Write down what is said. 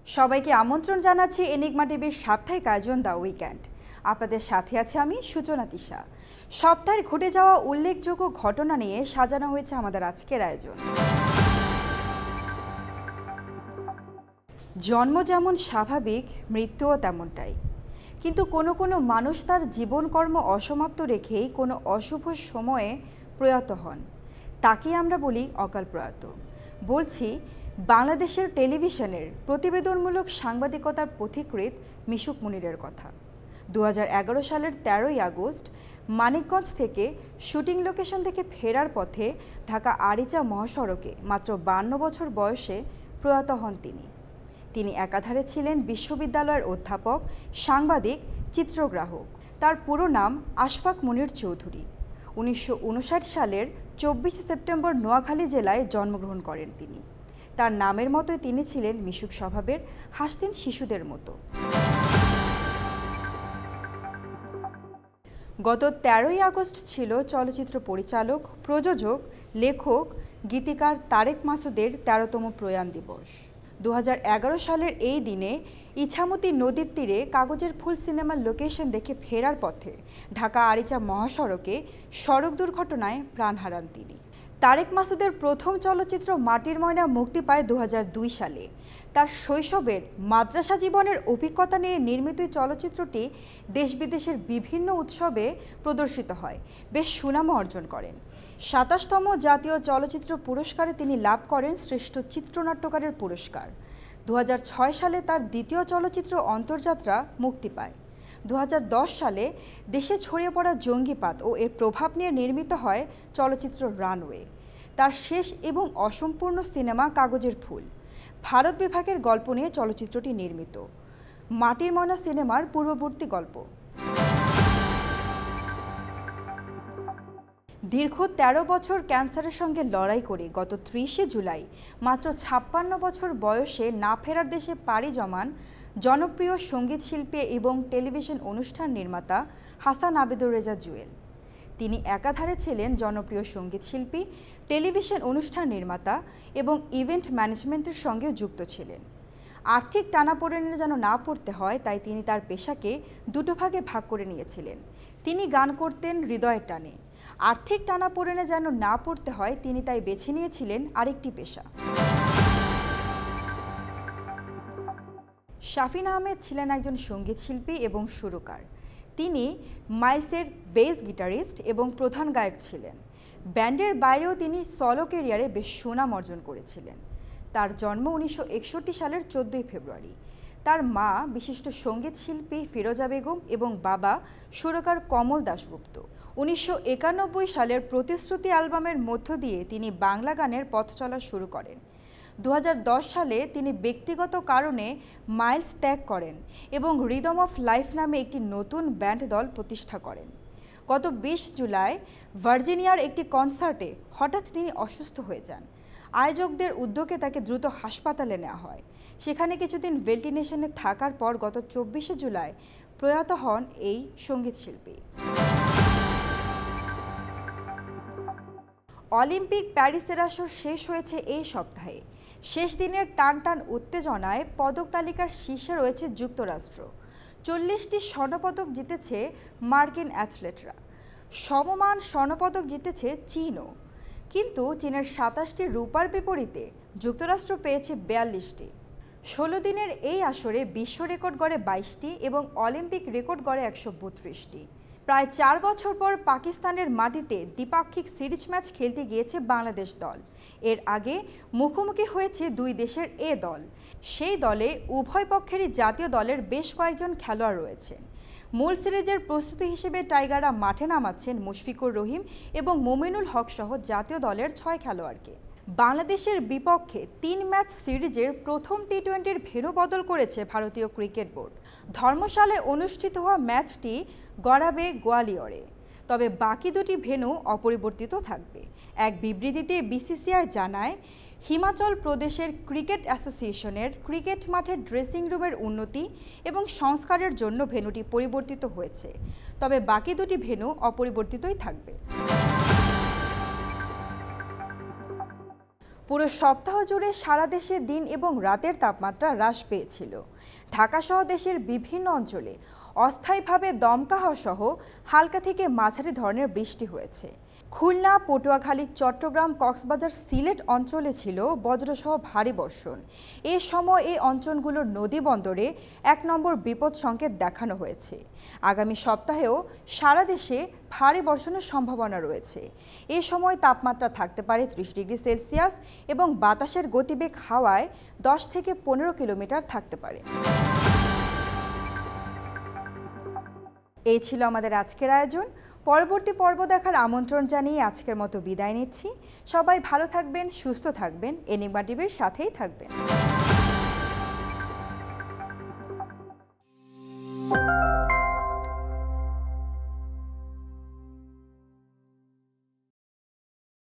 সবাইকে আমন্ত্রণ জানাচ্ছি এনিগমা টিভির সাপ্তাহিক আয়োজন দ্য উইকেন্ড। আপনাদের সাথে আছে আমি সূচনা তিশা। সপ্তাহে ঘটে যাওয়া উল্লেখযোগ্য ঘটনা নিয়ে সাজানো হয়েছে আমাদের আজকের আয়োজন। জন্ম যেমন স্বাভাবিক, মৃত্যুও তেমনটাই। কিন্তু কোনো কোনো মানুষ তার জীবনকর্ম অসমাপ্ত রেখেই কোনো অশুভ সময়ে প্রয়াত হন। তাকে আমরা বলি অকাল প্রয়াত। বলছি বাংলাদেশের টেলিভিশনের প্রতিবেদনমূলক সাংবাদিকতার পথিকৃৎ মিশুক মুনিরের কথা। 2011 সালের 13ই আগস্ট মানিকগঞ্জ থেকে শুটিং লোকেশন থেকে ফেরার পথে ঢাকা আরিচা মহাসড়কে মাত্র 52 বছর বয়সে প্রয়াত হন তিনি একাধারে ছিলেন বিশ্ববিদ্যালয়ের অধ্যাপক, সাংবাদিক, চিত্রগ্রাহক। তার পুরো নাম আশফাক মুনির চৌধুরী। 1959 সালের 24 সেপ্টেম্বর নোয়াখালী জেলায় জন্মগ্রহণ করেন তিনি। তার নামের মতোই তিনি ছিলেন মিশুক স্বভাবের, হাসতেন শিশুদের মতো। গত 13ই আগস্ট ছিল চলচ্চিত্র পরিচালক, প্রযোজক, লেখক, গীতিকার তারেক মাসুদের 13তম প্রয়াণ দিবস। 2011 সালের এই দিনে ইছামতি নদীর তীরে কাগজের ফুল সিনেমার লোকেশন দেখে ফেরার পথে ঢাকা আরিচা মহাসড়কে সড়ক দুর্ঘটনায় প্রাণ হারান তিনি। তারেক মাসুদের প্রথম চলচ্চিত্র মাটির ময়না মুক্তি পায় 2002 সালে। তার শৈশবের মাদ্রাসা জীবনের অভিজ্ঞতা নিয়ে নির্মিত চলচ্চিত্রটি দেশ বিদেশের বিভিন্ন উৎসবে প্রদর্শিত হয়, বেশ সুনাম অর্জন করেন। 27তম জাতীয় চলচ্চিত্র পুরস্কারে তিনি লাভ করেন শ্রেষ্ঠ চিত্রনাট্যকারের পুরস্কার। 2006 সালে তার দ্বিতীয় চলচ্চিত্র অন্তর্যাত্রা মুক্তি পায়। 2010 সালে দেশে ছড়িয়ে পড়া জঙ্গিবাদ ও এর প্রভাব নিয়ে নির্মিত হয় চলচ্চিত্র রানওয়ে। তার শেষ এবং অসম্পূর্ণ সিনেমা কাগজের ফুল। ভারত বিভাগের গল্প নিয়ে চলচ্চিত্রটি নির্মিত। মাটির ময়না সিনেমার পূর্ববর্তী গল্প। দীর্ঘ 13 বছর ক্যান্সারের সঙ্গে লড়াই করে গত 30 জুলাই মাত্র 56 বছর বয়সে না ফেরার দেশে পাড়ি জমান জনপ্রিয় সঙ্গীত শিল্পী এবং টেলিভিশন অনুষ্ঠান নির্মাতা হাসান আবেদুর রেজা জুয়েল। তিনি একাধারে ছিলেন জনপ্রিয় সঙ্গীত শিল্পী, টেলিভিশন অনুষ্ঠান নির্মাতা এবং ইভেন্ট ম্যানেজমেন্টের সঙ্গেও যুক্ত ছিলেন। আর্থিক টানাপোড়েনে যেন না পড়তে হয় তাই তিনি তার পেশাকে দুটো ভাগে ভাগ করে নিয়েছিলেন। তিনি গান করতেন হৃদয়ের টানে। আর্থিক টানাপোড়েনে যেন না পড়তে হয় তিনি তাই বেছে নিয়েছিলেন আরেকটি পেশা। শাফিন আহমেদ ছিলেন একজন সঙ্গীত শিল্পী এবং সুরকার। তিনি মাইলসের বেস গিটারিস্ট এবং প্রধান গায়ক ছিলেন। ব্যান্ডের বাইরেও তিনি সলো ক্যারিয়ারে বেশ সুনাম অর্জন করেছিলেন। তার জন্ম 1961 সালের 14ই ফেব্রুয়ারি। তার মা বিশিষ্ট সঙ্গীত শিল্পী ফিরোজা বেগম এবং বাবা সুরকার কমল দাশগুপ্ত। 1991 সালের প্রতিশ্রুতি অ্যালবামের মধ্য দিয়ে তিনি বাংলা গানের পথ চলা শুরু করেন। 2010 সালে তিনি ব্যক্তিগত কারণে মাইলস ত্যাগ করেন এবং রিদম অফ লাইফ নামে একটি নতুন ব্যান্ড দল প্রতিষ্ঠা করেন। গত 20 জুলাই ভার্জিনিয়ার একটি কনসার্টে হঠাৎ তিনি অসুস্থ হয়ে যান। আয়োজকদের উদ্যোগে তাকে দ্রুত হাসপাতালে নেওয়া হয়। সেখানে কিছুদিন ভেন্টিলেশনে থাকার পর গত 24 জুলাই প্রয়াত হন এই সঙ্গীত শিল্পী। অলিম্পিক প্যারিসের আসর শেষ হয়েছে এই সপ্তাহে। শেষ দিনের টান উত্তেজনায় পদক তালিকার শীর্ষে রয়েছে যুক্তরাষ্ট্র। 40টি স্বর্ণপদক জিতেছে মার্কিন অ্যাথলেটরা। সমমান স্বর্ণপদক জিতেছে চীনও। কিন্তু চীনের 27টি রূপার বিপরীতে যুক্তরাষ্ট্র পেয়েছে 42টি। 16 দিনের এই আসরে বিশ্ব রেকর্ড গড়ে 22টি এবং অলিম্পিক রেকর্ড গড়ে 132টি। প্রায় 4 বছর পর পাকিস্তানের মাটিতে দ্বিপাক্ষিক সিরিজ ম্যাচ খেলতে গিয়েছে বাংলাদেশ দল। এর আগে মুখোমুখি হয়েছে দুই দেশের এ দল। সেই দলে উভয় পক্ষেরই জাতীয় দলের বেশ কয়েকজন খেলোয়াড় রয়েছেন। মূল সিরিজের প্রস্তুতি হিসেবে টাইগাররা মাঠে নামাচ্ছেন মুশফিকুর রহিম এবং মুমিনুল হক সহ জাতীয় দলের 6 খেলোয়াড়কে। বাংলাদেশের বিপক্ষে 3 ম্যাচ সিরিজের প্রথম টি-20-র ভেন্যু বদল করেছে ভারতীয় ক্রিকেট বোর্ড। ধর্মশালায় অনুষ্ঠিত হওয়া ম্যাচটি গড়াবে গোয়ালিয়রে, তবে বাকি দুটি ভেন্যু অপরিবর্তিত থাকবে। এক বিবৃতিতে বিসিসিআই জানায়, হিমাচল প্রদেশের ক্রিকেট অ্যাসোসিয়েশনের ক্রিকেট মাঠের ড্রেসিং রুমের উন্নতি এবং সংস্কারের জন্য ভেন্যুটি পরিবর্তিত হয়েছে, তবে বাকি দুটি ভেন্যু অপরিবর্তিতই থাকবে। পুরো সপ্তাহ জুড়ে সারা দেশে দিন এবং রাতের তাপমাত্রা হ্রাস পেয়েছিল। ঢাকা সহ দেশের বিভিন্ন অঞ্চলে অস্থায়ীভাবে দমকা হাওয়া সহ হালকা থেকে মাঝারি ধরনের বৃষ্টি হয়েছে। খুলনা, পটুয়াখালী, চট্টগ্রাম, কক্সবাজার, সিলেট অঞ্চলে ছিল বজ্রসহ ভারী বর্ষণ। এ সময় এই অঞ্চলগুলোর নদী বন্দরে 1 নম্বর বিপদ সংকেত দেখানো হয়েছে। আগামী সপ্তাহেও সারা দেশে ভারী বর্ষণের সম্ভাবনা রয়েছে। এ সময় তাপমাত্রা থাকতে পারে 30 ডিগ্রি সেলসিয়াস এবং বাতাসের গতিবেগ হাওয়ায় 10 থেকে 15 কিলোমিটার থাকতে পারে। এই ছিল আমাদের আজকের আয়োজন। পরবর্তী পর্ব দেখার আমন্ত্রণ জানিয়ে আজকের মতো বিদায় নিচ্ছি। সবাই ভালো থাকবেন, সুস্থ থাকবেন, এনিগমা টিভির সাথেই থাকবেন।